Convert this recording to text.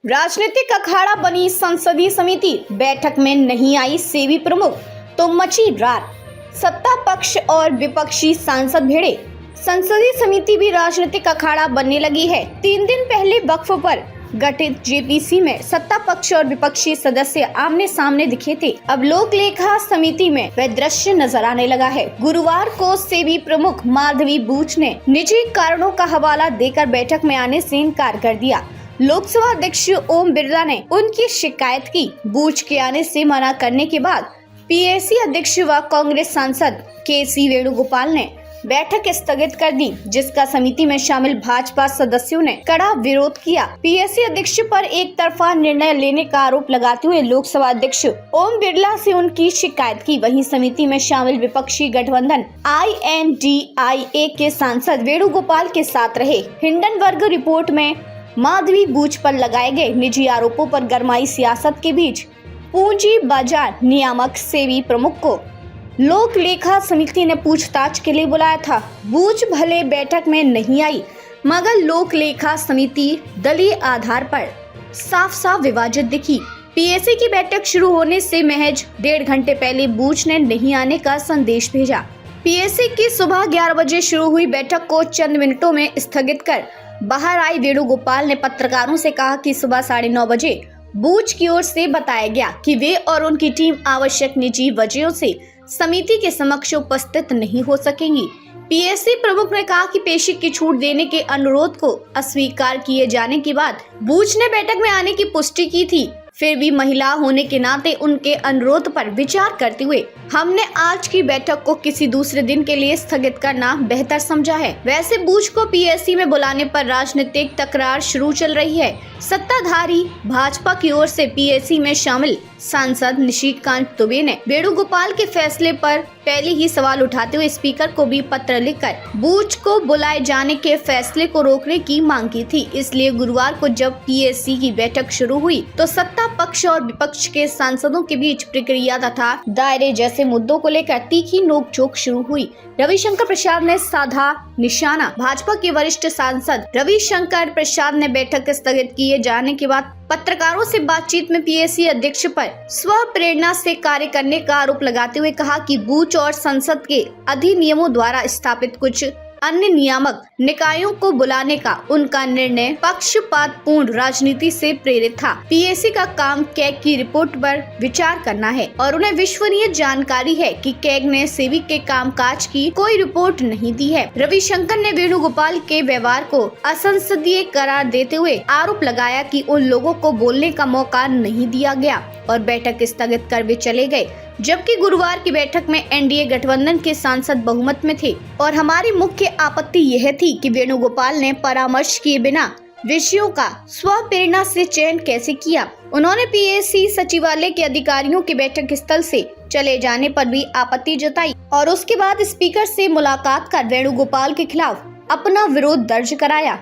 राजनीतिक अखाड़ा बनी संसदीय समिति, बैठक में नहीं आई सेबी प्रमुख तो मची रार। सत्ता पक्ष और विपक्षी सांसद भिड़े। संसदीय समिति भी राजनीतिक अखाड़ा बनने लगी है। 3 दिन पहले वक्फ पर गठित जेपीसी में सत्ता पक्ष और विपक्षी सदस्य आमने सामने दिखे थे। अब लोक लेखा समिति में वह दृश्य नजर आने लगा है। गुरुवार को सेबी प्रमुख माधवी बूच ने निजी कारणों का हवाला देकर बैठक में आने से इनकार कर दिया। लोकसभा अध्यक्ष ओम बिरला ने उनकी शिकायत की। बूच के आने से मना करने के बाद पीएसी अध्यक्ष व कांग्रेस सांसद के.सी. वेणुगोपाल ने बैठक स्थगित कर दी, जिसका समिति में शामिल भाजपा सदस्यों ने कड़ा विरोध किया। पीएसी अध्यक्ष पर एक तरफा निर्णय लेने का आरोप लगाते हुए लोकसभा अध्यक्ष ओम बिरला से उनकी शिकायत की। वहीं समिति में शामिल विपक्षी गठबंधन INDIA के सांसद वेणुगोपाल के साथ रहे। हिंडनबर्ग रिपोर्ट में माधवी बूच पर लगाए गए निजी आरोपों पर गरमाई सियासत के बीच पूंजी बाजार नियामक सेबी प्रमुख को लोक लेखा समिति ने पूछताछ के लिए बुलाया था। बूच भले बैठक में नहीं आई, मगर लोक लेखा समिति दलीय आधार पर साफ साफ विभाजित दिखी। पीएसी की बैठक शुरू होने से महज 1.5 घंटे पहले बूच ने नहीं आने का संदेश भेजा। पीएसी की सुबह 11 बजे शुरू हुई बैठक को चंद मिनटों में स्थगित कर बाहर आई वेणुगोपाल ने पत्रकारों से कहा कि सुबह 9:30 बजे बूच की ओर से बताया गया कि वे और उनकी टीम आवश्यक निजी वजहों से समिति के समक्ष उपस्थित नहीं हो सकेंगी। पीएसी प्रमुख ने कहा कि पेशी की छूट देने के अनुरोध को अस्वीकार किए जाने के बाद बूच ने बैठक में आने की पुष्टि की थी। फिर भी महिला होने के नाते उनके अनुरोध पर विचार करते हुए हमने आज की बैठक को किसी दूसरे दिन के लिए स्थगित करना बेहतर समझा है। वैसे बूच को पीएसी में बुलाने पर राजनीतिक तकरार शुरू चल रही है। सत्ताधारी भाजपा की ओर से पीएसी में शामिल सांसद निशिकांत दुबे ने वेणुगोपाल के फैसले पर पहले ही सवाल उठाते हुए स्पीकर को भी पत्र लिखकर बूच को बुलाए जाने के फैसले को रोकने की मांग की थी। इसलिए गुरुवार को जब पीएसी की बैठक शुरू हुई तो सत्ता पक्ष और विपक्ष के सांसदों के बीच प्रक्रिया तथा दायरे जैसे मुद्दों को लेकर तीखी नोकझोंक शुरू हुई। रविशंकर प्रसाद ने साधा निशाना। भाजपा के वरिष्ठ सांसद रविशंकर प्रसाद ने बैठक स्थगित किए जाने के बाद पत्रकारों से बातचीत में पीएसी अध्यक्ष पर स्व प्रेरणा से कार्य करने का आरोप लगाते हुए कहा कि बूच और संसद के अधिनियमों द्वारा स्थापित कुछ अन्य नियामक निकायों को बुलाने का उनका निर्णय पक्षपातपूर्ण राजनीति से प्रेरित था। पीएसी का काम कैग की रिपोर्ट पर विचार करना है और उन्हें विश्वसनीय जानकारी है कि कैग ने सेबी के कामकाज की कोई रिपोर्ट नहीं दी है। रविशंकर ने वेणुगोपाल के व्यवहार को असंसदीय करार देते हुए आरोप लगाया कि उन लोगों को बोलने का मौका नहीं दिया गया और बैठक स्थगित कर वे चले गए, जबकि गुरुवार की बैठक में एनडीए गठबंधन के सांसद बहुमत में थे। और हमारी मुख्य आपत्ति यह थी कि वेणुगोपाल ने परामर्श किए बिना विषयों का स्व प्रेरणा से चयन कैसे किया। उन्होंने पीएसी सचिवालय के अधिकारियों के बैठक स्थल से चले जाने पर भी आपत्ति जताई और उसके बाद स्पीकर से मुलाकात कर वेणुगोपाल के खिलाफ अपना विरोध दर्ज कराया।